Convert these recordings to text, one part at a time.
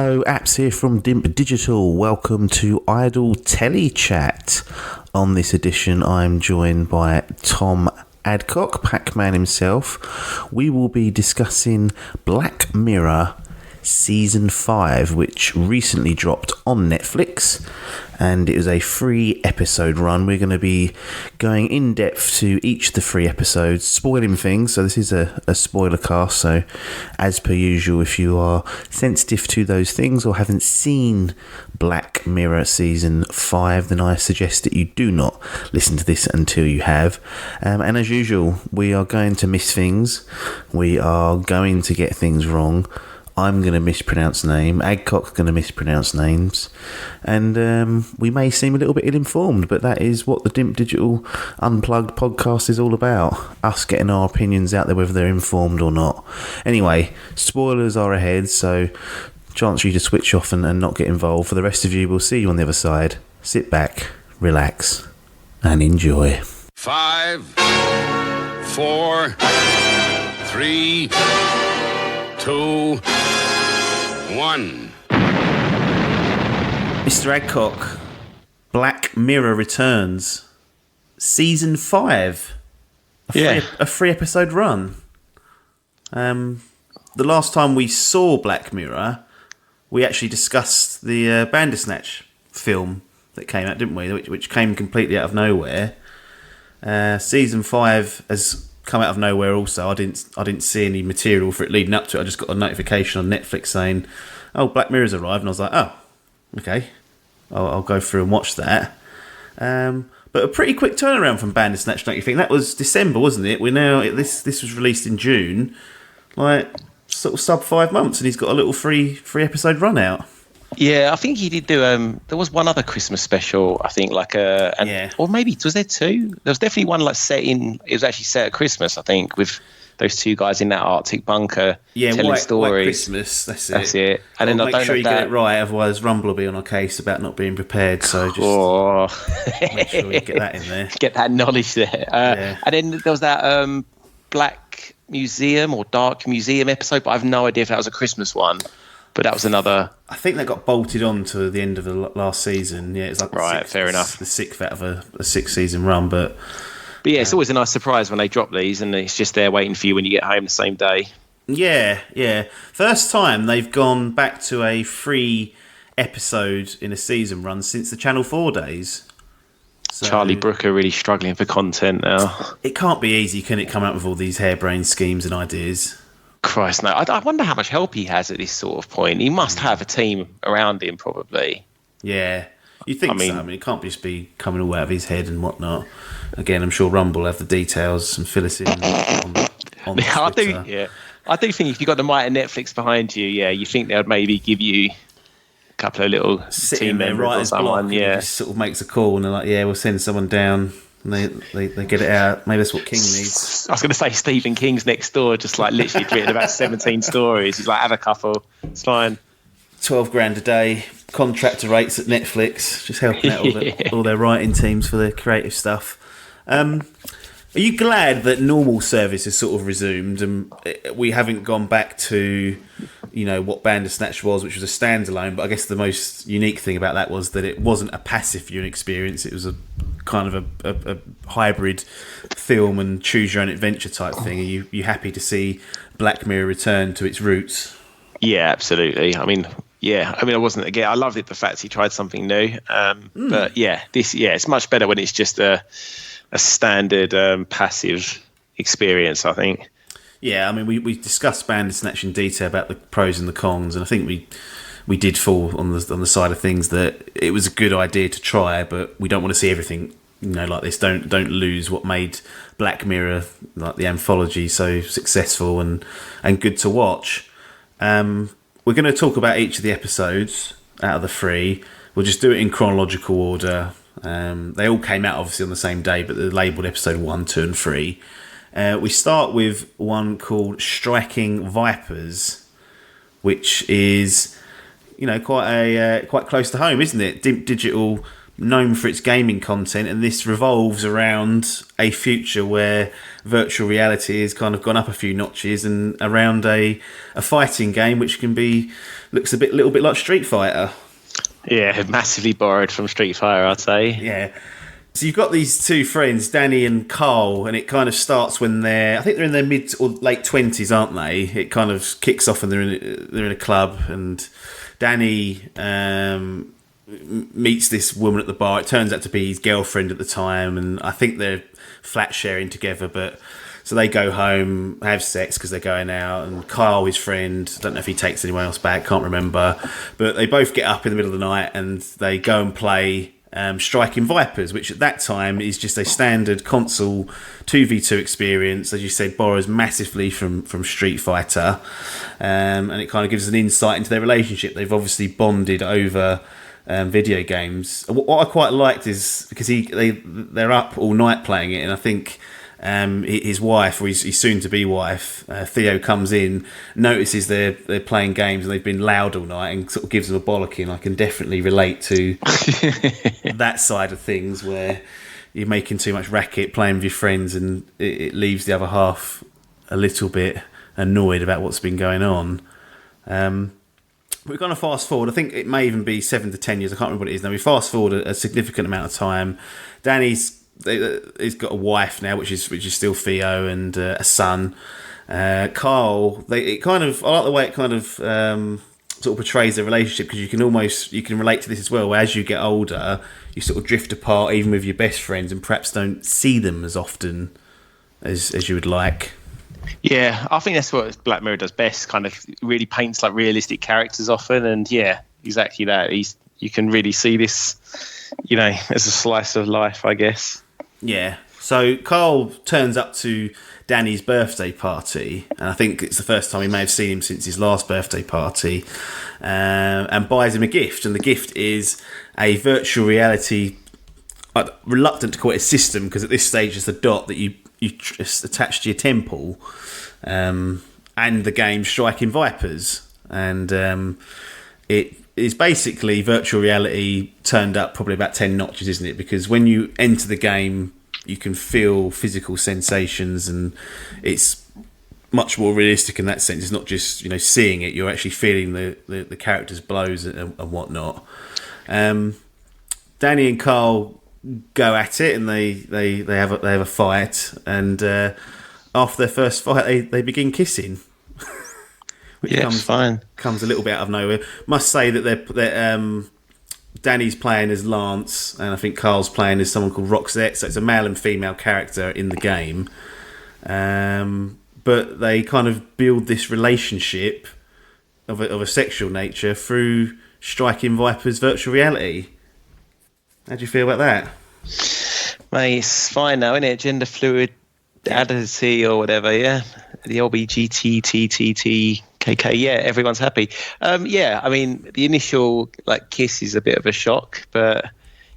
Hello, Apps here from Dimp Digital. Welcome to Idle Telly Chat. On this edition, I'm joined by Tom Adcock, Pac-Man himself. We will be discussing Black Mirror Season 5, which recently dropped on Netflix, and it was a 3-episode run. We're going to be going in depth to each of the 3 episodes, spoiling things, so this is a spoiler cast, so as per usual, if you are sensitive to those things or haven't seen Black Mirror Season 5, then I suggest that you do not listen to this until you have. And as usual, we are going to miss things, we are going to get things wrong. I'm going to mispronounce name, Adcock's going to mispronounce names, and we may seem a little bit ill-informed, but that is what the Dimp Digital Unplugged podcast is all about, us getting our opinions out there whether they're informed or not. Anyway, spoilers are ahead, so chance for you to switch off and not get involved. For the rest of you, we'll see you on the other side. Sit back, relax, and enjoy. 5, 4, 3, 2, 1. Mr. Adcock, Black Mirror returns. Season 5. A 3-episode run. The last time we saw Black Mirror, we actually discussed the Bandersnatch film that came out, didn't we? Which came completely out of nowhere. Season 5 has come out of nowhere also. I didn't see any material for it leading up to it. I just got a notification on Netflix saying, oh, Black Mirror's arrived, and I was like, oh, okay, I'll go through and watch that. But a pretty quick turnaround from Bandersnatch, don't you think? That was December, wasn't it? This was released in June, like sort of sub 5 months, and he's got a little free episode run out. Yeah, I think he did do. There was one other Christmas special, I think, or maybe was there 2? There was definitely one it was actually set at Christmas, I think, with those 2 guys in that Arctic bunker telling stories. White Christmas, that's it. And then make sure you get it right, otherwise Rumble will be on our case about not being prepared. So just make sure we get that in there. Get that knowledge there. And then there was that Black Museum or Dark Museum episode, but I have no idea if that was a Christmas one. But that was another. I think they got bolted on to the end of the last season. Yeah, it's like fair enough. The 6th out of a 6-season run, but yeah, it's always a nice surprise when they drop these, and it's just there waiting for you when you get home the same day. Yeah. First time they've gone back to a 3 episode in a season run since the Channel 4 days. So, Charlie Brooker really struggling for content now. It can't be easy, can it, come up with all these harebrained schemes and ideas? Christ, no. I wonder how much help he has at this sort of point. He must have a team around him, probably. Yeah, you think so. I mean, it can't just be coming all out of his head and whatnot. Again, I'm sure Rumble will have the details and fill us in on Twitter. I do think if you've got the might of Netflix behind you, you think they would maybe give you a couple of little team members or someone. Yeah, just sort of makes a call and they're like, we'll send someone down. And they get it out. Maybe that's what King needs. I was going to say Stephen King's next door, just like literally written about 17 stories. He's like, have a couple. It's fine. $12,000 a day, contractor rates at Netflix, just helping out all their writing teams for their creative stuff. Are you glad that normal service has sort of resumed and we haven't gone back to, what Bandersnatch was, which was a standalone? But I guess the most unique thing about that was that it wasn't a passive viewing experience. It was a kind of a hybrid film and choose your own adventure type thing. Are you happy to see Black Mirror return to its roots? Yeah, absolutely. I mean, I wasn't again. I loved it, the fact he tried something new. But it's much better when it's just a standard passive experience, I think. Yeah, I mean, we discussed Bandersnatch in detail about the pros and the cons, and I think we did fall on the side of things that it was a good idea to try, but we don't want to see everything like this. Don't lose what made Black Mirror, like the anthology, so successful and good to watch. We're going to talk about each of the episodes out of the 3. We'll just do it in chronological order. They all came out obviously on the same day, but they're labelled episode 1, 2 and 3. We start with one called Striking Vipers, which is quite close to home, isn't it? Dimp Digital known for its gaming content, and this revolves around a future where virtual reality has kind of gone up a few notches, and around a fighting game which looks a little bit like Street Fighter. Yeah, massively borrowed from Street Fighter, I'd say. Yeah. So you've got these two friends, Danny and Carl, and it kind of starts when I think they're in their mid or late 20s, aren't they? It kind of kicks off and they're in a club, and Danny meets this woman at the bar. It turns out to be his girlfriend at the time, and I think they're flat sharing together, but so they go home, have sex because they're going out, and Kyle, his friend, I don't know if he takes anyone else back, can't remember, but they both get up in the middle of the night and they go and play Striking Vipers, which at that time is just a standard console 2v2 experience, as you said, borrows massively from Street Fighter, and it kind of gives an insight into their relationship. They've obviously bonded over video games. What I quite liked is because they're up all night playing it, and I think his wife, or his soon-to-be wife, Theo, comes in, notices they're playing games and they've been loud all night, and sort of gives them a bollocking. I can definitely relate to that side of things, where you're making too much racket, playing with your friends, and it leaves the other half a little bit annoyed about what's been going on. We're going to fast forward. I think it may even be 7 to 10 years. I can't remember what it is now. We fast forward a significant amount of time. Danny's got a wife now, which is still Theo, and a son. Carl, I like the way it kind of sort of portrays the relationship, because you can relate to this as well. Where as you get older, you sort of drift apart, even with your best friends, and perhaps don't see them as often as you would like. Yeah, I think that's what Black Mirror does best. Kind of really paints like realistic characters often, and yeah, exactly that. You can really see this, as a slice of life, I guess. Yeah. So Carl turns up to Danny's birthday party, and I think it's the first time he may have seen him since his last birthday party, and buys him a gift. And the gift is a virtual reality. I'm reluctant to call it a system, because at this stage it's a dot that you attach to your temple, and the game Striking Vipers, and it is basically virtual reality turned up probably about 10 notches, isn't it? Because when you enter the game, you can feel physical sensations, and it's much more realistic in that sense. It's not just seeing it; you're actually feeling the characters' blows and whatnot. Danny and Carl go at it, and they have a fight, and after their first fight, they begin kissing. Which comes a little bit out of nowhere. Must say that they're Danny's playing as Lance, and I think Carl's playing as someone called Roxette. So it's a male and female character in the game, but they kind of build this relationship of a sexual nature through Striking Vipers virtual reality. How do you feel about that? Mate, it's fine now, isn't it? Gender fluid, identity or whatever, yeah. The LBGTTTTKK, yeah, everyone's happy. Yeah, I mean, the initial kiss is a bit of a shock, but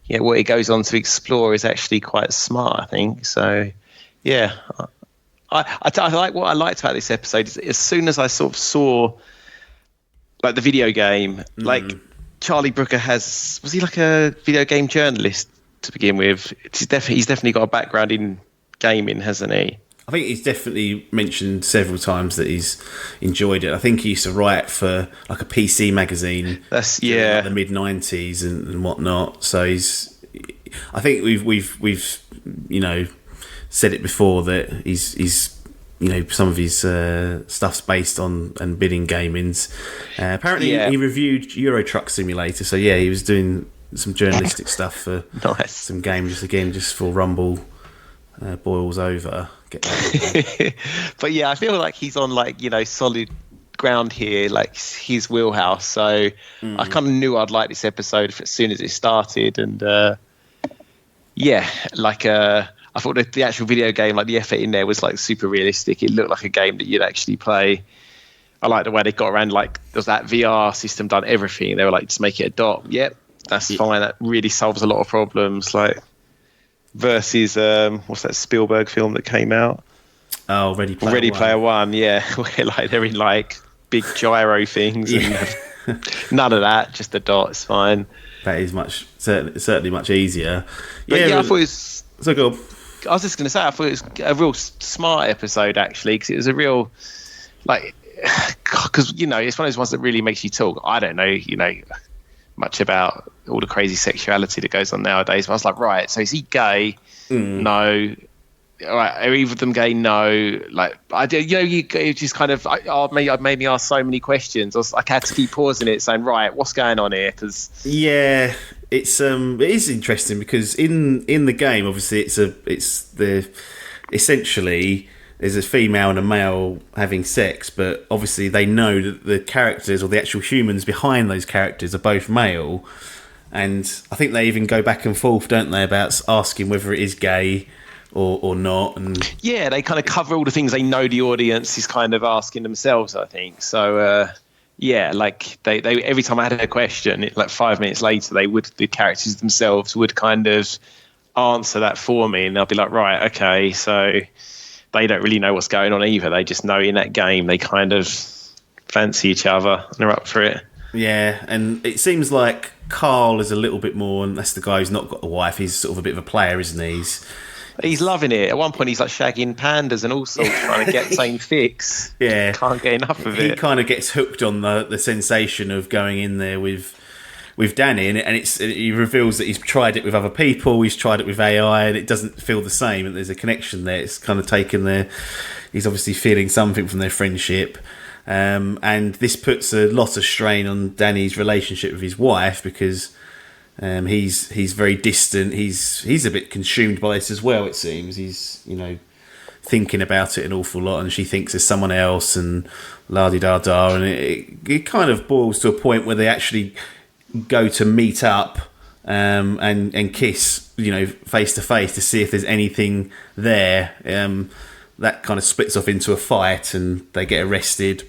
what it goes on to explore is actually quite smart, I think. So, yeah, I like what I liked about this episode is as soon as I sort of saw the video game, Charlie Brooker was he like a video game journalist to begin with? He's definitely got a background in gaming, hasn't he? I think he's definitely mentioned several times that he's enjoyed it. I think he used to write for a PC magazine. That's in the mid '90s and whatnot. So I think we've said it before that he's some of his stuff's based on and bidding gamings. Apparently, he reviewed Euro Truck Simulator. So yeah, he was doing some journalistic stuff for some games just for Rumble boils over. But yeah, I feel like he's on solid ground here, his wheelhouse. So I kind of knew I'd like this episode as soon as it started, and I thought the actual video game, the effort in there was super realistic. It looked like a game that you'd actually play. I like the way they got around, there's that VR system done everything. They were just make it a dot. Yep, that's fine. That really solves a lot of problems. Versus what's that Spielberg film that came out? Oh, Ready Player One. Yeah, where they're in big gyro things. And None of that. Just the dot. It's fine. That is certainly much easier. But I thought it was. So go. I was just going to say, I thought it was a real smart episode actually, because it was a real because it's one of those ones that really makes you talk. I don't know, much about all the crazy sexuality that goes on nowadays. But I was like, right, so is he gay? No. All right, are either of them gay? No. Like, you just kind of, made me ask so many questions. I had to keep pausing it, saying, right, what's going on here? Because it is interesting because in the game, obviously, essentially there's a female and a male having sex, but obviously they know that the characters or the actual humans behind those characters are both male, and I think they even go back and forth, don't they, about asking whether it is gay or not. And yeah, they kind of cover all the things they know the audience is kind of asking themselves, I think. So like they every time I had a question, like 5 minutes later, the characters themselves would kind of answer that for me, and I'll be like, right, okay, so they don't really know what's going on either. They just know in that game they kind of fancy each other and they're up for it. Yeah, and it seems like Carl is a little bit more, and that's the guy who's not got a wife. He's sort of a bit of a player, isn't he? He's loving it. At one point, he's like shagging pandas and all sorts, trying to get the same fix. Yeah, can't get enough of it. He kind of gets hooked on the sensation of going in there with Danny, and he reveals that he's tried it with other people. He's tried it with AI, and it doesn't feel the same. And there's a connection there. It's kind of taken there. He's obviously feeling something from their friendship, and this puts a lot of strain on Danny's relationship with his wife because. He's very distant. He's a bit consumed by this as well. It seems he's thinking about it an awful lot, and she thinks there's someone else, and la di da da, and it kind of boils to a point where they actually go to meet up and kiss, face to face to see if there's anything there. That kind of splits off into a fight, and they get arrested.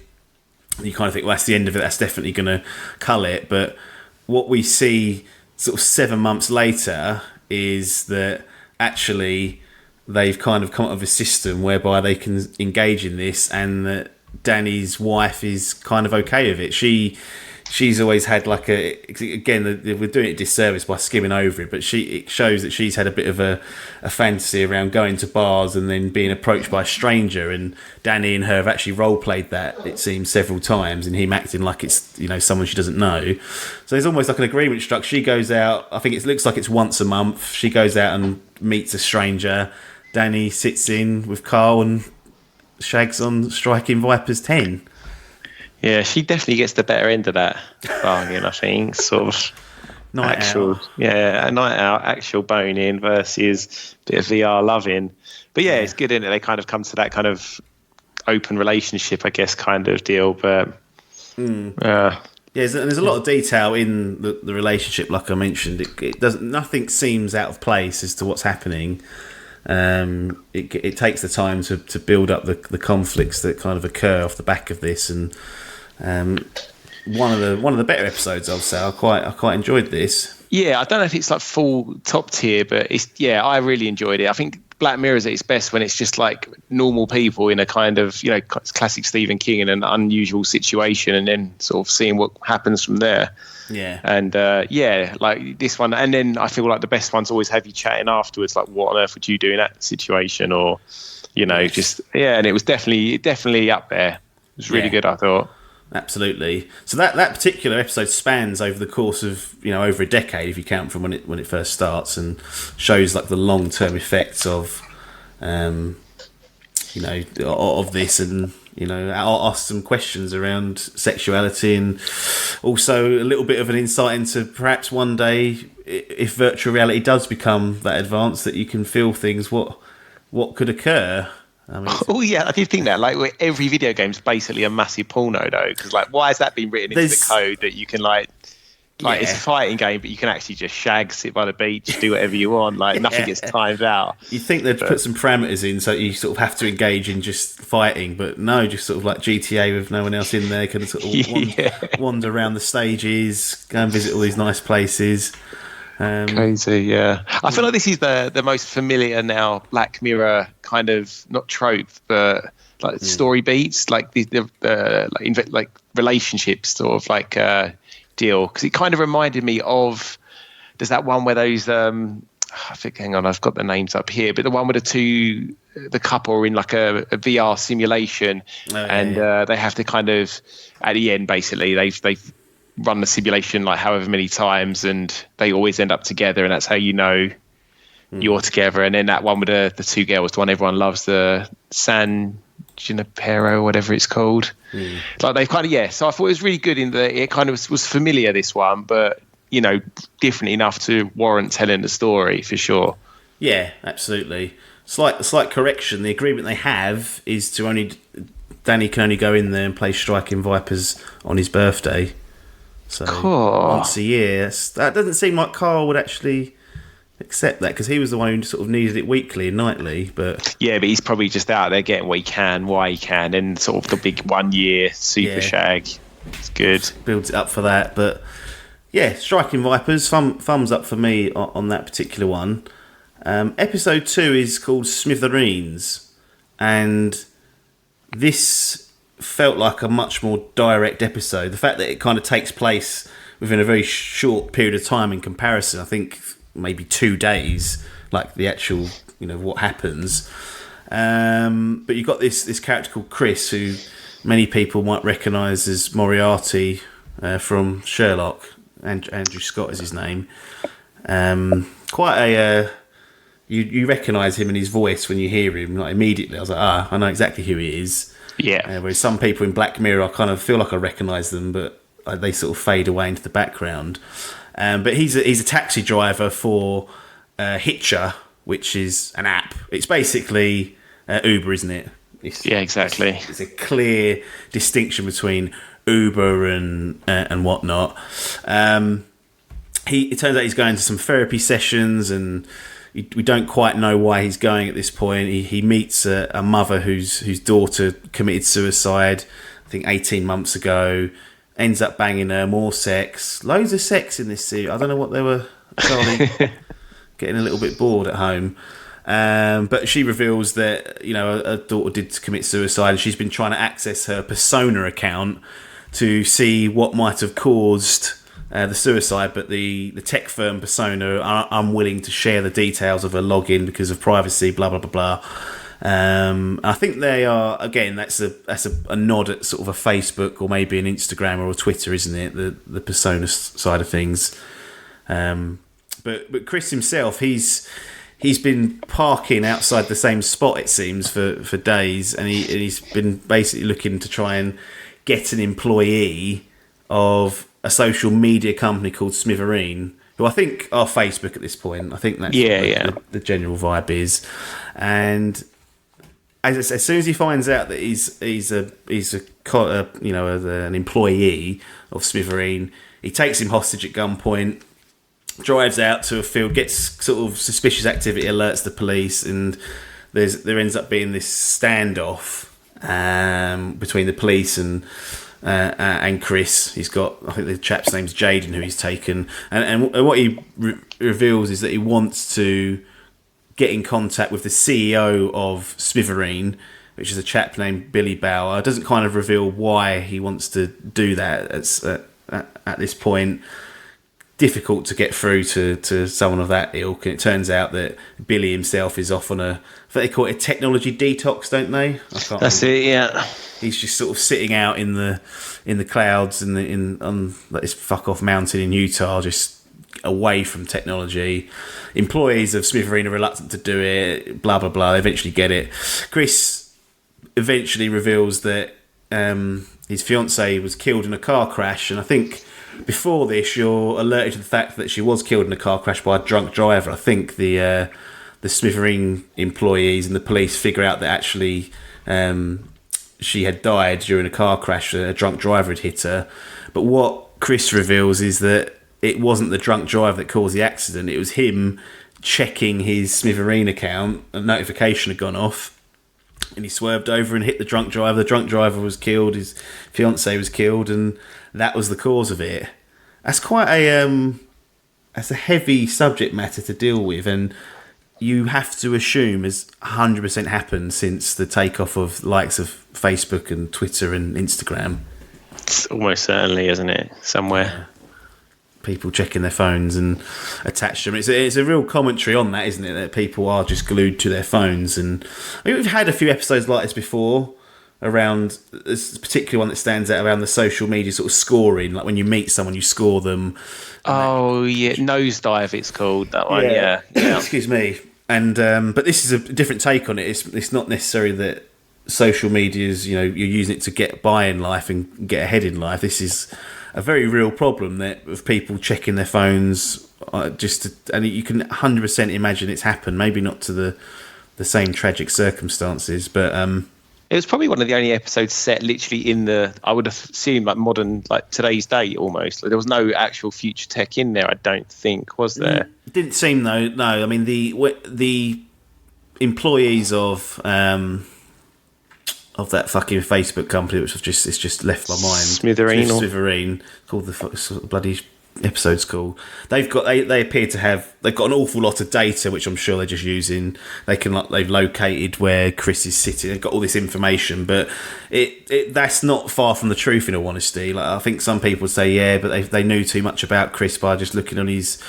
You kind of think, well, that's the end of it. That's definitely going to cull it. But what we see sort of 7 months later is that actually they've kind of come up with a system whereby they can engage in this, and that Danny's wife is kind of okay with it. She's always had again, we're doing it a disservice by skimming over it, but it shows that she's had a bit of a fantasy around going to bars and then being approached by a stranger, and Danny and her have actually role played that, it seems, several times, and him acting like it's someone she doesn't know. So there's almost like an agreement struck. She goes out, I think it looks like it's once a month, she goes out and meets a stranger. Danny sits in with Carl and shags on Striking Vipers 10. Yeah, she definitely gets the better end of that bargain, I think. Sort of night out. Yeah, a night out, actual boning versus a bit of VR loving. But yeah, it's good, isn't it? They kind of come to that kind of open relationship, I guess, kind of deal. But yeah, there's a lot of detail in the relationship, like I mentioned. It doesn't. Nothing seems out of place as to what's happening. It takes the time to build up the conflicts that kind of occur off the back of this, and one of the better episodes, I'll say. I quite enjoyed this. Yeah, I don't know if it's like full top tier, but I really enjoyed it. I think Black Mirror is at its best when it's just like normal people in a kind of classic Stephen King in an unusual situation, and then sort of seeing what happens from there. Yeah. And like this one, and then I feel like the best ones always have you chatting afterwards, like what on earth would you do in that situation, or just and it was definitely up there. It was really good, I thought. Absolutely. So that particular episode spans over the course of over a decade, if you count from when it first starts, and shows like the long term effects of of this, and ask some questions around sexuality, and also a little bit of an insight into perhaps one day, if virtual reality does become that advanced that you can feel things, what could occur. I did think that. Like, every video game is basically a massive porno, though. Because, why has that been written into the code that you can, it's a fighting game, but you can actually just shag, sit by the beach, do whatever you want. Nothing gets timed out. You'd think they'd put some parameters in so you sort of have to engage in just fighting, but no, just sort of like GTA with no one else in there, kind of sort of wander around the stages, go and visit all these nice places. Crazy, yeah. I feel like this is the most familiar now Black Mirror kind of, not trope, but story beats, the relationship sort of like deal, because it kind of reminded me of, there's that one where those I think, hang on, I've got the names up here, but the one with the couple are in like a VR simulation, they have to kind of, at the end, basically, they've run the simulation like however many times, and they always end up together, and that's how you know you're together. And then that one with the two girls, the one everyone loves, the San Junipero, whatever it's called. Like they've kind of, so I thought it was really good in that it kind of was familiar, this one, but different enough to warrant telling the story for sure. Yeah, absolutely. Slight correction. The agreement they have is to Danny can only go in there and play Striking Vipers on his birthday. So once a year. That doesn't seem like Carl would actually accept that, because he was the one who sort of needed it weekly and nightly. But he's probably just out there getting what he can, why he can, and sort of the big 1 year super shag. It's good. Builds it up for that, but. Yeah, Striking Vipers, thumbs up for me on that particular one. Episode 2 is called Smithereens, and this felt like a much more direct episode. The fact that it kind of takes place within a very short period of time in comparison, I think maybe 2 days, like the actual, what happens. But you've got this character called Chris, who many people might recognise as Moriarty from Sherlock. Andrew Scott is his name. Quite a you recognise him and his voice when you hear him, like immediately. I was like, I know exactly who he is. Yeah. Whereas some people in Black Mirror, I kind of feel like I recognise them, but they sort of fade away into the background. But he's a taxi driver for Hitcher, which is an app. It's basically Uber, isn't it? Exactly. It's a clear distinction between Uber and whatnot. It turns out he's going to some therapy sessions, and we don't quite know why he's going at this point. He meets a mother whose daughter committed suicide, I think 18 months ago. Ends up banging her, more sex, loads of sex in this series. I don't know what they were, Charlie, getting a little bit bored at home. But she reveals that her daughter did commit suicide, and she's been trying to access her Persona account to see what might have caused the suicide, but the tech firm Persona are unwilling to share the details of her login because of privacy, blah, blah, blah, blah. I think they are, again, that's a nod at sort of a Facebook or maybe an Instagram or a Twitter, isn't it? The Persona side of things. But Chris himself, he's been parking outside the same spot, it seems, for days, and he's been basically looking to try and get an employee of a social media company called Smithereen, who I think are Facebook at this point. I think that's the general vibe is. And as soon as he finds out that he's an employee of Smithereen, he takes him hostage at gunpoint, drives out to a field, gets sort of suspicious activity, alerts the police, and there ends up being this standoff between the police and Chris. He's got, I think the chap's name's Jaden, who he's taken, and what he reveals is that he wants to get in contact with the CEO of Smithereen, which is a chap named Billy Bauer. It doesn't kind of reveal why he wants to do that at this point. Difficult to get through to someone of that ilk, and it turns out that Billy himself is off on what they call it, a technology detox, don't they? That's it, yeah. He's just sort of sitting out in the clouds on this fuck off mountain in Utah, just away from technology. Employees of Smithereen are reluctant to do it, blah blah blah. They eventually get it. Chris eventually reveals that his fiancée was killed in a car crash, and I think before this you're alerted to the fact that she was killed in a car crash by a drunk driver. I think the Smithereen employees and the police figure out that actually she had died during a car crash. A drunk driver had hit her. But what Chris reveals is that it wasn't the drunk driver that caused the accident. It was him checking his Smithereen account. A notification had gone off, and he swerved over and hit the drunk driver. The drunk driver was killed. His fiancée was killed, and that was the cause of it. That's quite that's a heavy subject matter to deal with, and you have to assume has 100% happened since the takeoff of the likes of Facebook and Twitter and Instagram. It's almost certainly, isn't it? Somewhere. People checking their phones and attached to them. It's a real commentary on that, isn't it? That people are just glued to their phones. And I mean, we've had a few episodes like this before around this particular one that stands out around the social media sort of scoring. Like when you meet someone, you score them. Oh, yeah. Nosedive, it's called, that one. Yeah. Excuse me. And but this is a different take on it. It's not necessarily that social media is, you're using it to get by in life and get ahead in life. This is a very real problem that of people checking their phones and you can 100% imagine it's happened. Maybe not to the same tragic circumstances, but it was probably one of the only episodes set literally in I would assume, like modern, like today's date almost. Like, there was no actual future tech in there, I don't think, was there? It didn't seem, though. No, I mean, the employees of that fucking Facebook company, which it's just left my mind. Smithereen, called the bloody episode's called. They appear to have, they've got an awful lot of data, which I'm sure they're just using. They've located where Chris is sitting. They've got all this information, but that's not far from the truth, in all honesty. Like, I think some people say, but they knew too much about Chris by just looking on his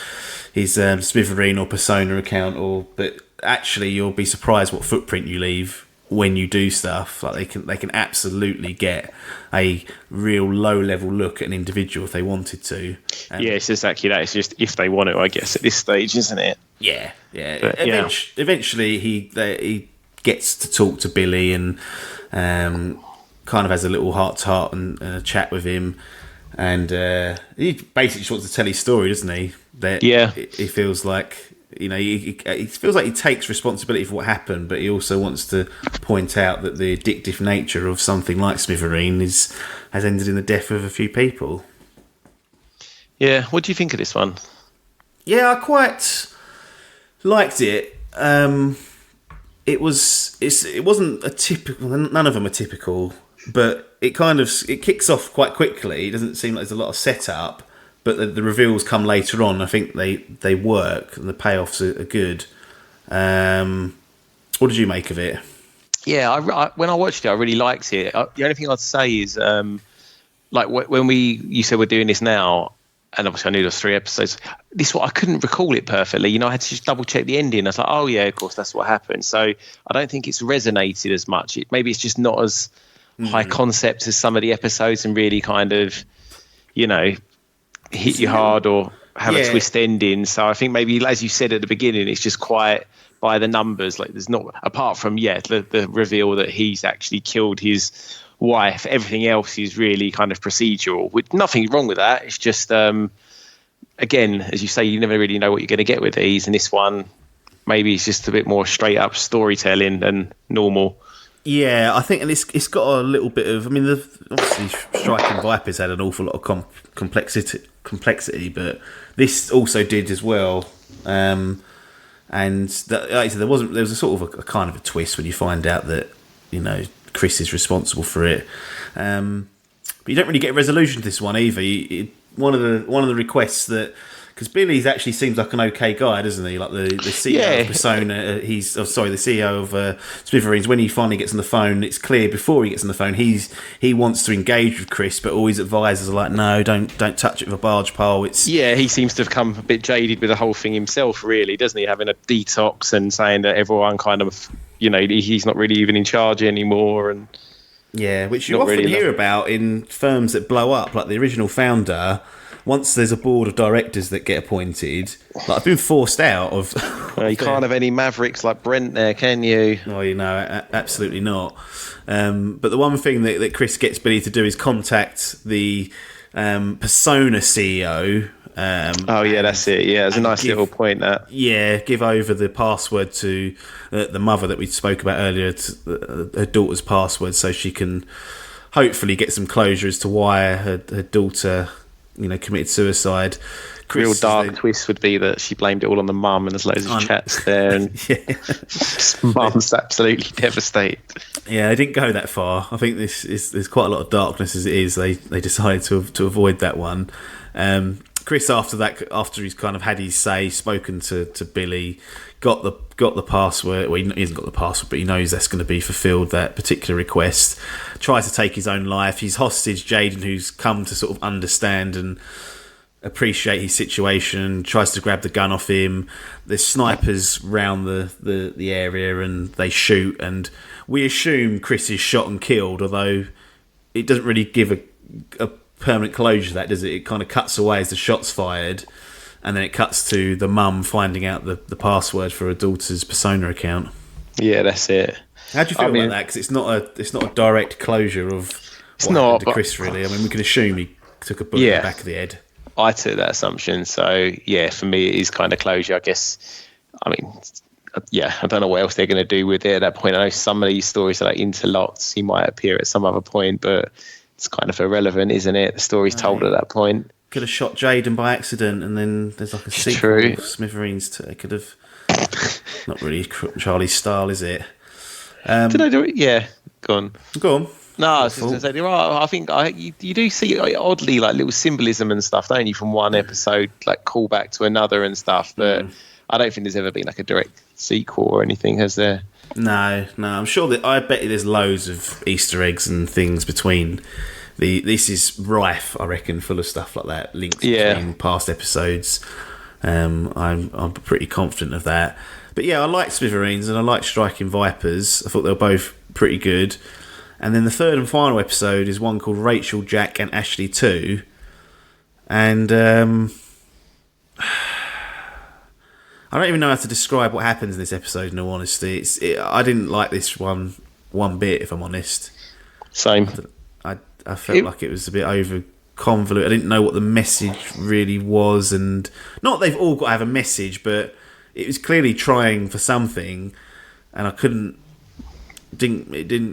Smithereen or Persona account, but actually you'll be surprised what footprint you leave when you do stuff. Like they can absolutely get a real low level look at an individual if they wanted to. Yeah, it's exactly that. It's just if they want to, I guess, at this stage, isn't it? Yeah. But, eventually he gets to talk to Billy and kind of has a little heart to heart and a chat with him, and he basically just wants to tell his story, doesn't he? He feels like, he feels like he takes responsibility for what happened, but he also wants to point out that the addictive nature of something like Smithereen has ended in the death of a few people. Yeah, what do you think of this one? Yeah, I quite liked it. It wasn't a typical. None of them are typical, but it kicks off quite quickly. It doesn't seem like there's a lot of setup. But the reveals come later on. I think they work and the payoffs are good. What did you make of it? Yeah, when I watched it, I really liked it. The only thing I'd say is, like when you said we're doing this now, and obviously I knew there was 3 episodes. This one I couldn't recall it perfectly. I had to just double check the ending. I was like, oh yeah, of course that's what happened. So I don't think it's resonated as much. Maybe it's just not as high concept as some of the episodes, and really kind of, hit you hard or have a twist ending. So I think maybe, as you said at the beginning, it's just quite by the numbers. Like there's not, apart from the reveal that he's actually killed his wife, everything else is really kind of procedural, with nothing wrong with that. It's just again, as you say, you never really know what you're going to get with these, and this one maybe it's just a bit more straight up storytelling than normal. Yeah, I think, and it's got a little bit of. I mean, obviously, Striking Vipers had an awful lot of complexity, but this also did as well. And like I said, there was a sort of a kind of a twist when you find out that Chris is responsible for it. But you don't really get a resolution to this one either. One of the requests that. Because Billy actually seems like an okay guy, doesn't he? Like the CEO of Persona, the CEO of Smithereens. When he finally gets on the phone, it's clear before he gets on the phone, he wants to engage with Chris, but all his advisors are like, no, don't touch it with a barge pole. He seems to have come a bit jaded with the whole thing himself, really, doesn't he? Having a detox and saying that everyone kind of, he's not really even in charge anymore, and which you often hear about in firms that blow up, like the original founder. Once there's a board of directors that get appointed, like I've been forced out of. You can't have any mavericks like Brent there, can you? Oh, absolutely not. But the one thing that Chris gets Billy to do is contact the Persona CEO. That's it. Yeah, it's a nice little point. That. Yeah, give over the password to the mother that we spoke about earlier, to her daughter's password, so she can hopefully get some closure as to why her daughter. Committed suicide. Real dark twist would be that she blamed it all on the mum, and there's loads of chats there, and mum's absolutely devastated. Yeah, they didn't go that far. I think there's quite a lot of darkness as it is. They decided to avoid that one. And Chris, after he's kind of had his say, spoken to Billy, got the password. Well, he hasn't got the password, but he knows that's going to be fulfilled, that particular request. Tries to take his own life. He's hostage Jaden, who's come to sort of understand and appreciate his situation. Tries to grab the gun off him. There's snipers round the area, and they shoot. And we assume Chris is shot and killed, although it doesn't really give a permanent closure to that, does it? It kind of cuts away as the shot's fired, and then it cuts to the mum finding out the password for her daughter's Persona account. Yeah, that's it. How do you feel about that? Because it's not a direct closure of what happened to Chris, really. I mean, we can assume he took a bullet in the back of the head. I took that assumption. So, yeah, for me, it is kind of closure, I guess. I mean, yeah, I don't know what else they're going to do with it at that point. I know some of these stories are like interlocked. He might appear at some other point, but it's kind of irrelevant, isn't it? The story's told at that point. Could have shot Jaden by accident, and then there's like a sequel of Smithereens to it. Could have... Not really Charlie's style, is it? Did I do it? Yeah. Go on. No, I was just going to say, I think you do see oddly like little symbolism and stuff, don't you, from one episode, like call back to another and stuff, but I don't think there's ever been like a direct sequel or anything, has there? No, I'm sure that I bet there's loads of Easter eggs and things between this is rife, I reckon, full of stuff like that, links between past episodes. I'm pretty confident of that. But yeah, I like Smithereens and I like Striking Vipers. I thought they were both pretty good. And then the third and final episode is one called Rachel, Jack and Ashley 2. And I don't even know how to describe what happens in this episode, in all honesty. I didn't like this one bit, if I'm honest. Same. I felt like it was a bit over convoluted. I didn't know what the message really was, and not they've all got to have a message, but it was clearly trying for something, and I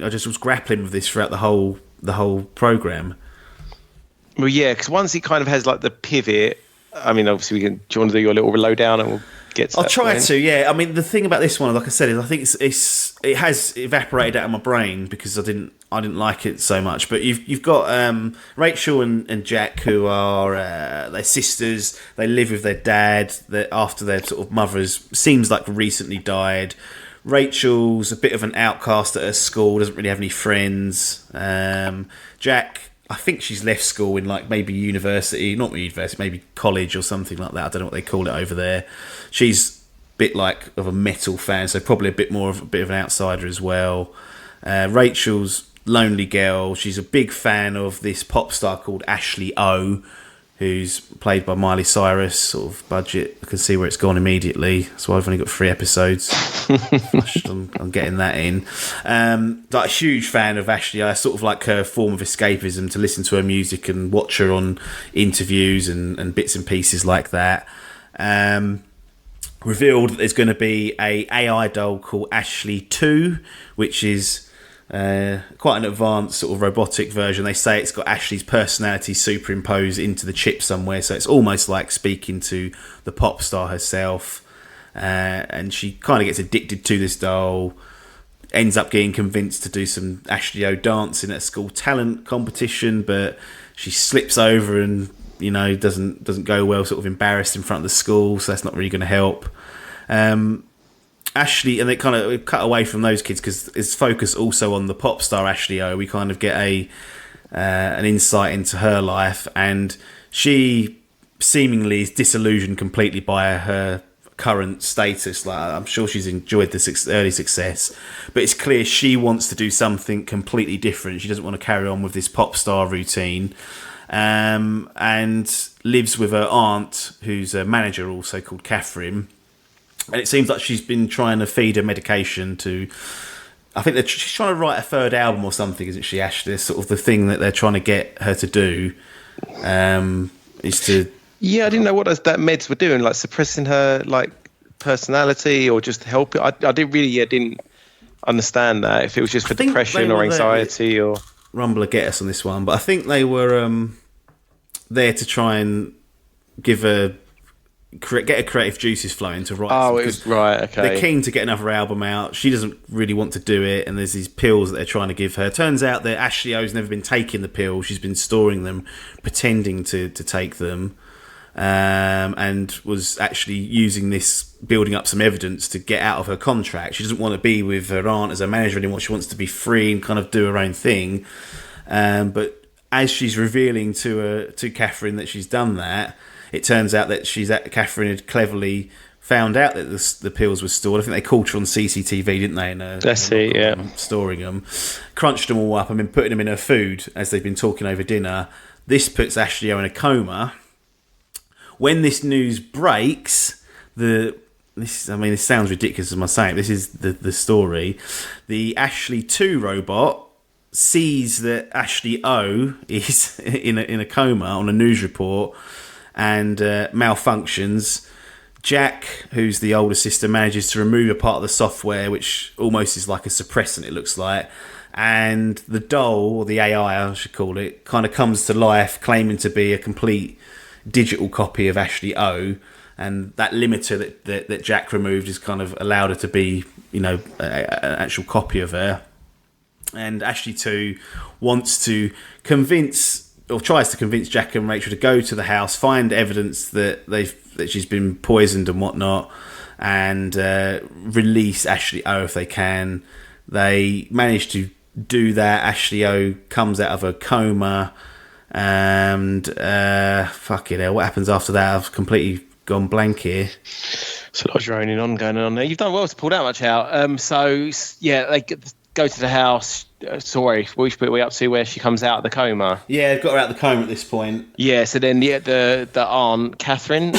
just was grappling with this throughout the whole program. Well, yeah, because once it kind of has like the pivot, I mean, obviously, do you want to do your little lowdown and we'll get to I'll try to, yeah. I mean, the thing about this one, like I said, is I think it has evaporated out of my brain because I didn't like it so much. But you've got Rachel and Jack, who are they're sisters. They live with their dad after their sort of mothers seems like recently died. Rachel's a bit of an outcast at her school, doesn't really have any friends. Jack, I think she's left school in like maybe maybe college or something like that. I don't know what they call it over there. She's a bit like of a metal fan, so probably a bit of an outsider as well. Rachel's lonely girl. She's a big fan of this pop star called Ashley O, who's played by Miley Cyrus. Sort of budget, I can see where it's gone immediately. So I've only got 3 episodes. I'm getting that in. Like a huge fan of Ashley. I sort of like her form of escapism, to listen to her music and watch her on interviews and bits and pieces like that. Revealed that there's going to be a AI doll called Ashley 2, which is quite an advanced sort of robotic version. They say it's got Ashley's personality superimposed into the chip somewhere, so it's almost like speaking to the pop star herself. And she kind of gets addicted to this doll, ends up getting convinced to do some Ashley O dancing at a school talent competition, but she slips over and doesn't go well, sort of embarrassed in front of the school, so that's not really going to help. Ashley, and they kind of cut away from those kids because it's focused also on the pop star Ashley O. We kind of get an insight into her life, and she seemingly is disillusioned completely by her current status. Like, I'm sure she's enjoyed the early success, but it's clear she wants to do something completely different. She doesn't want to carry on with this pop star routine, and lives with her aunt, who's a manager also called Catherine. And it seems like she's been trying to feed her medication to... I think she's trying to write a 3rd album or something, isn't she, Ashley? It's sort of the thing that they're trying to get her to do is to... Yeah, I didn't know what that meds were doing, like suppressing her like personality or just help it. I didn't understand that, if it was just for depression or anxiety or... Rumble will get us on this one, but I think they were there to try and get her creative juices flowing to write. Oh, it was right. Okay. They're keen to get another album out. She doesn't really want to do it, and there's these pills that they're trying to give her. Turns out that Ashley O's never been taking the pills. She's been storing them, pretending to take them. and was actually using this, building up some evidence to get out of her contract. She doesn't want to be with her aunt as a manager anymore. She wants to be free and kind of do her own thing. But as she's revealing to Catherine that she's done that, it turns out that Catherine had cleverly found out that the pills were stored. I think they caught her on CCTV, didn't they? That's it, yeah. Storing them, crunched them all up and been putting them in her food as they've been talking over dinner. This puts Ashley O in a coma. When this news breaks, this sounds ridiculous as I say it. This is the story. The Ashley 2 robot sees that Ashley O is in a coma on a news report and malfunctions. Jack, who's the older sister, manages to remove a part of the software, which almost is like a suppressant, it looks like. And the doll, or the AI I should call it, kind of comes to life, claiming to be a complete digital copy of Ashley O, and that limiter that Jack removed has kind of allowed her to be, an actual copy of her. And Ashley 2 wants to tries to convince Jack and Rachel to go to the house, find evidence that she's been poisoned and whatnot, and release Ashley O if they can. They manage to do that. Ashley O comes out of her coma. And fucking hell, what happens after that? I've completely gone blank here. It's a lot of droning going on there. You've done well to pull that much out. They go to the house. Sorry, which bit are we up to where she comes out of the coma? Yeah, they've got her out of the coma at this point. Yeah, so then the aunt, Catherine,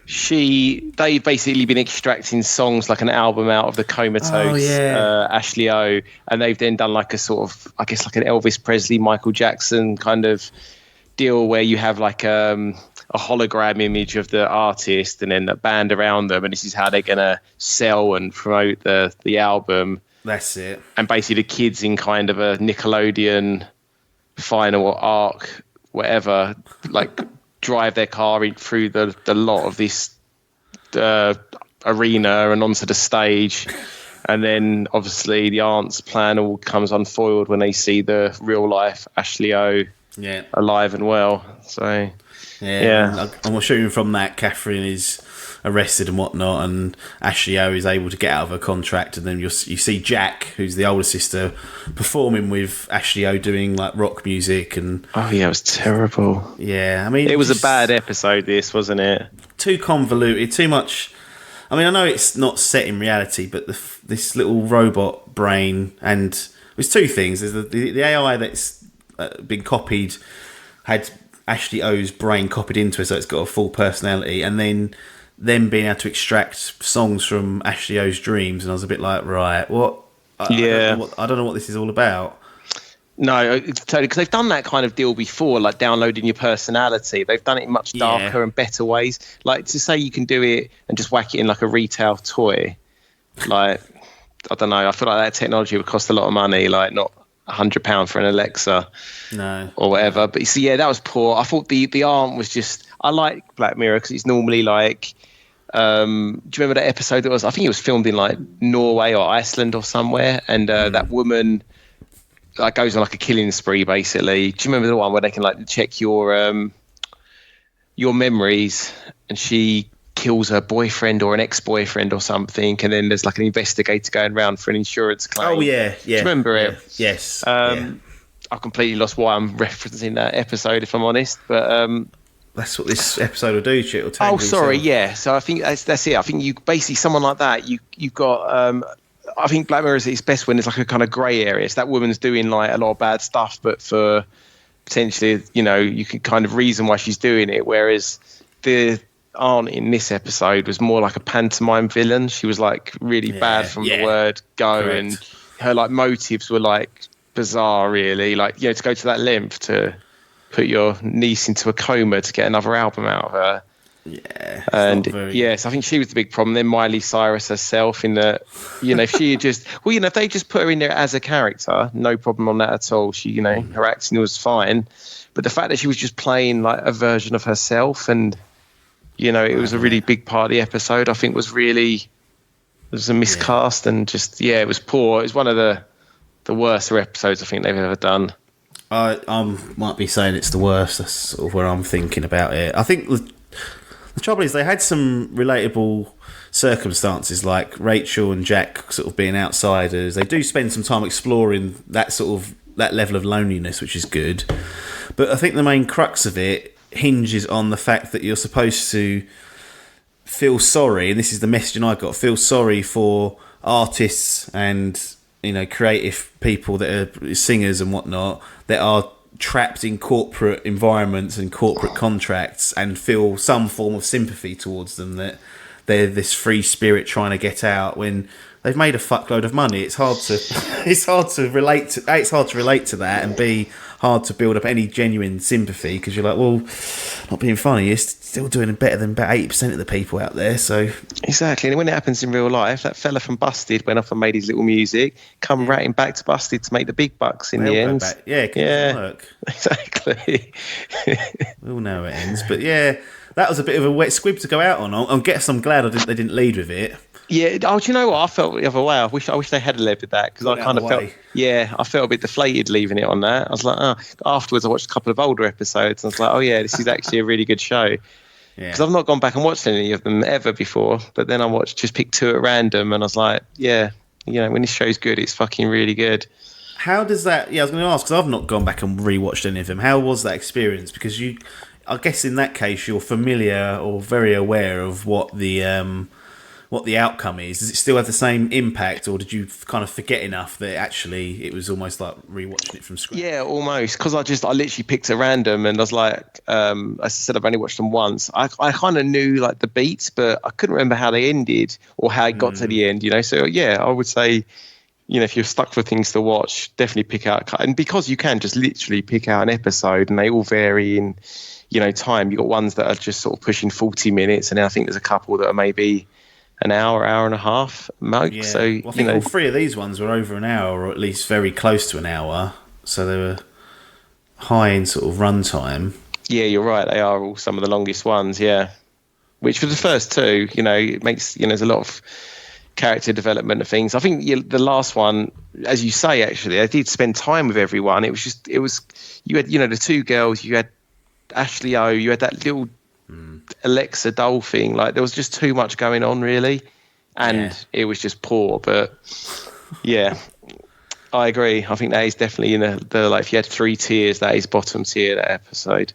they've basically been extracting songs like an album out of the comatose Ashley O, and they've then done like a sort of, I guess, like an Elvis Presley, Michael Jackson kind of deal where you have like a hologram image of the artist and then a band around them, and this is how they're gonna sell and promote the album. That's it. And basically the kids in kind of a Nickelodeon final arc, whatever, like drive their car through the lot of this arena and onto the stage, and then obviously the aunt's plan all comes unfoiled when they see the real life Ashley O alive and well. So I'm assuming from that Catherine is arrested and whatnot, and Ashley O is able to get out of her contract, and then you see Jack, who's the older sister, performing with Ashley O doing like rock music. And it was terrible. Yeah, I mean, it was a bad episode, this, wasn't it? Too convoluted, too much. I mean, I know it's not set in reality, but this little robot brain, and there's two things. There's the AI that's been copied, had Ashley O's brain copied into it, so it's got a full personality, and then them being able to extract songs from Ashley O's dreams, and I was a bit like, right, what? I don't know what this is all about. No, it's totally, because they've done that kind of deal before, like downloading your personality. They've done it in much darker and better ways. Like, to say you can do it and just whack it in like a retail toy, like, I don't know, I feel like that technology would cost a lot of money, like not £100 for an Alexa or whatever. But you see, that was poor. I thought the aunt was just, I like Black Mirror because it's normally like, do you remember that episode that was, I think it was filmed in like Norway or Iceland or somewhere, and that woman like goes on like a killing spree basically. Do you remember the one where they can like check your memories, and she kills her boyfriend or an ex-boyfriend or something, and then there's like an investigator going around for an insurance claim? Oh yeah. Do you remember it? Yes. I completely lost why I'm referencing that episode, if I'm honest, but that's what this episode will do. It'll oh, sorry, yeah. So I think that's it. I think you basically, someone like that, you've got. I think Black Mirror is its best when there's like a kind of grey area. So that woman's doing like a lot of bad stuff, but for potentially, you can kind of reason why she's doing it. Whereas the aunt in this episode was more like a pantomime villain. She was like really bad from the word go. Correct. And her like motives were like bizarre, really. Like, to go to that length to put your niece into a coma to get another album out of her. Yeah. And yes, I think she was the big problem. Then Miley Cyrus herself, in that, if she had just, if they just put her in there as a character, no problem on that at all. She, her acting was fine. But the fact that she was just playing like a version of herself, and, it was a really big part of the episode, I think was a miscast, and just, it was poor. It was one of the worst episodes I think they've ever done. I might be saying it's the worst. That's sort of where I'm thinking about it. I think The trouble is they had some relatable circumstances, like Rachel and Jack sort of being outsiders. They do spend some time exploring that level of loneliness, which is good. But I think the main crux of it hinges on the fact that you're supposed to feel sorry, and this is the messaging I got, feel sorry for artists and, you know, creative people that are singers and whatnot that are trapped in corporate environments and corporate contracts, and feel some form of sympathy towards them, that they're this free spirit trying to get out when they've made a fuckload of money. It's hard to relate to that, and be hard to build up any genuine sympathy, because you're like, well, not being funny, you're still doing better than about 80% of the people out there. So exactly, and when it happens in real life, that fella from Busted went off and made his little music, come ratting back to Busted to make the big bucks in the end. Yeah, work. Exactly. We all know how it ends, but yeah, that was a bit of a wet squib to go out on. I guess I'm glad they didn't lead with it. Yeah. Oh, do you know what? I felt the other way. I wish they had led with that, because I kind of felt. Yeah, I felt a bit deflated leaving it on that. I was like, oh. Afterwards, I watched a couple of older episodes, and I was like, oh yeah, this is actually a really good show. Because I've not gone back and watched any of them ever before. But then I picked two at random, and I was like, yeah, you know, when this show's good, it's fucking really good. How does that? Yeah, I was going to ask, because I've not gone back and rewatched any of them. How was that experience? Because I guess in that case, you're familiar or very aware of what the outcome is. Does it still have the same impact, or did you kind of forget enough that actually it was almost like rewatching it from scratch? Yeah, almost, because I literally picked at random, and I was like, as I said, I've only watched them once. I kind of knew like the beats, but I couldn't remember how they ended or how it got to the end, you know. So yeah, I would say, you know, if you're stuck for things to watch, definitely pick out, and because you can just literally pick out an episode, and they all vary in, you know, time. You've got ones that are just sort of pushing 40 minutes, and then I think there's a couple that are maybe an hour and a half max. Yeah. So I think all three of these ones were over an hour, or at least very close to an hour. So they were high in sort of runtime. Yeah, you're right. They are all some of the longest ones. Yeah, which for the first two, you know, it makes, you know, there's a lot of character development of things. I think the last one, as you say, actually, I did spend time with everyone. You had, you know, the two girls. You had Ashley O. You had that little Alexa Doll thing. Like, there was just too much going on, really, and it was just poor. But yeah, I agree. I think that is definitely in the like, if you had three tiers, that is bottom tier, that episode.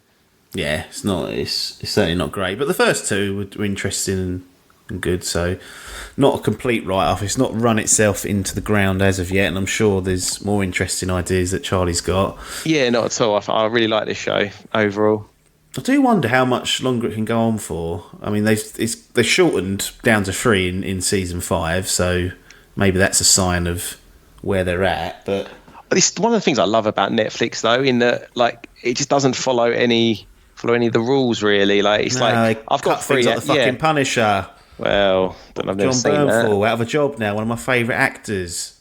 Yeah, it's certainly not great, but the first two were interesting and good. So not a complete write-off. It's not run itself into the ground as of yet, and I'm sure there's more interesting ideas that Charlie's got. Yeah, not at all. I really like this show overall. I do wonder how much longer it can go on for. I mean, they shortened down to 3 in season 5, so maybe that's a sign of where they're at. But it's one of the things I love about Netflix, though, in that, like, it just doesn't follow any of the rules, really. Like, it's like, I've got 3. Like the fucking Punisher. Well, I've never seen that. John Bernthal, out of a job now, one of my favourite actors.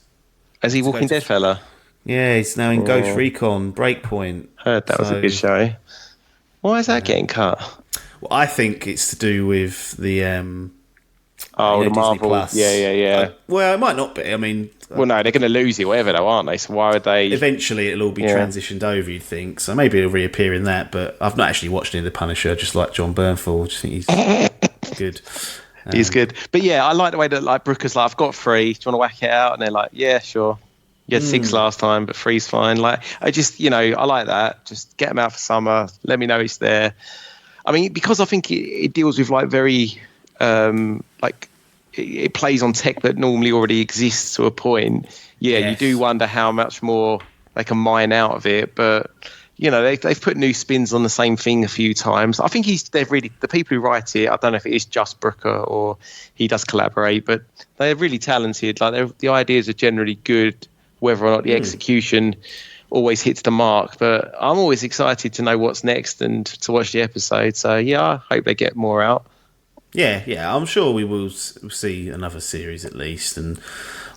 Is he Walking Dead fella? Yeah, he's now in Ghost Recon Breakpoint. Heard that was a good show. Why is that getting cut? Well, I think it's to do with the the Marvel. Plus. Yeah. Well, it might not be. I mean, well, no, they're going to lose it, whatever, though, aren't they? So why would they? Eventually, it'll all be transitioned over, you'd think. So maybe it'll reappear in that. But I've not actually watched any of the Punisher. I just like John Bernthal. I just think he's good. He's good. But yeah, I like the way that, like, Brooker's like, I've got 3. Do you want to whack it out? And they're like, yeah, sure. You had 6 last time, but 3's fine. Like, I just, you know, I like that. Just get them out for summer. Let me know it's there. I mean, because I think it deals with, like, very, like, it plays on tech that normally already exists to a point. Yeah, yes. You do wonder how much more they can mine out of it. But, you know, they've put new spins on the same thing a few times. I think the people who write it, I don't know if it is just Brooker or he does collaborate, but they're really talented. Like, the ideas are generally good, whether or not the execution always hits the mark. But I'm always excited to know what's next and to watch the episode. So, yeah, I hope they get more out. Yeah, I'm sure we will see another series at least. And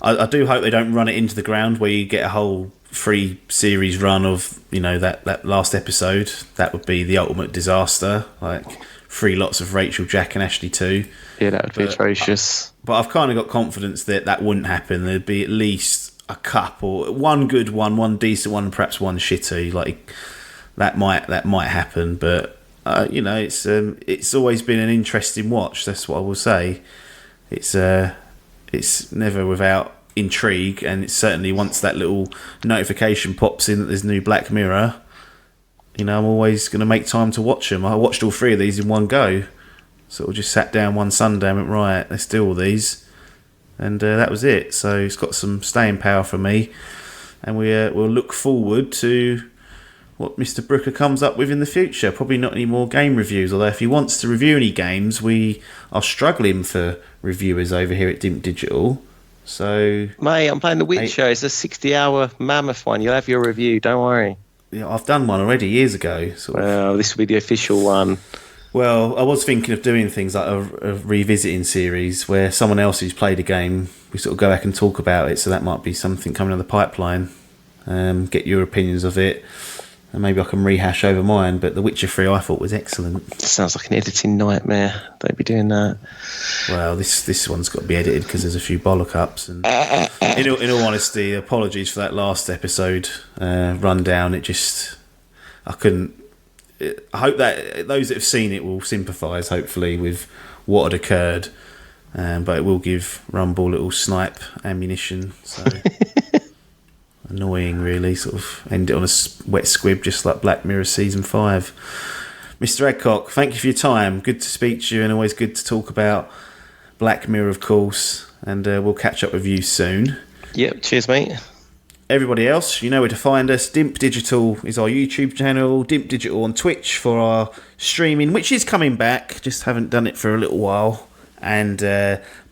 I do hope they don't run it into the ground where you get a whole 3 series run of, you know, that last episode. That would be the ultimate disaster. Like 3 lots of Rachel, Jack and Ashley too. Yeah, that would be atrocious. But I've kind of got confidence that wouldn't happen. There'd be at least a couple, one good one decent one, perhaps one shitty. Like that might happen, but it's always been an interesting watch. That's what I will say. It's never without intrigue, and it's certainly once that little notification pops in that there's new Black Mirror, I'm always going to make time to watch them. I watched all 3 of these in one go. Sort of just sat down one Sunday and went, right, let's do all these. And that was it. So it's got some staying power for me. And we'll look forward to what Mr. Brooker comes up with in the future. Probably not any more game reviews, although if he wants to review any games, we are struggling for reviewers over here at Dimp Digital. So, mate, I'm playing The Witcher. It's a 60-hour mammoth one. You'll have your review, don't worry. Yeah, I've done one already years ago. Well, this will be the official one. Well, I was thinking of doing things like a revisiting series where someone else who's played a game, we sort of go back and talk about it. So that might be something coming down the pipeline. Get your opinions of it. And maybe I can rehash over mine, but The Witcher 3 I thought was excellent. Sounds like an editing nightmare. Don't be doing that. Well, this one's got to be edited because there's a few bollock ups. And in all honesty, apologies for that last episode rundown. I couldn't. I hope that those that have seen it will sympathise, hopefully, with what had occurred. But it will give Rumble a little snipe ammunition. So. Annoying, really. Sort of end it on a wet squib, just like Black Mirror Season 5. Mr. Adcock, thank you for your time. Good to speak to you, and always good to talk about Black Mirror, of course. And we'll catch up with you soon. Yep, cheers, mate. Everybody else, you know where to find us. Dimp Digital is our YouTube channel. Dimp Digital on Twitch for our streaming, which is coming back. Just haven't done it for a little while. And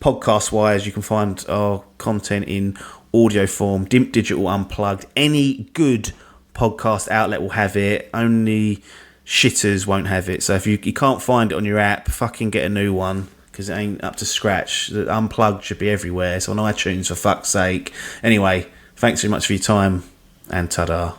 podcast-wise, you can find our content in audio form, Dimp Digital Unplugged. Any good podcast outlet will have it. Only shitters won't have it. So if you can't find it on your app, fucking get a new one, because it ain't up to scratch. The Unplugged should be everywhere. It's on iTunes, for fuck's sake. Anyway, thanks very much for your time, and ta-da.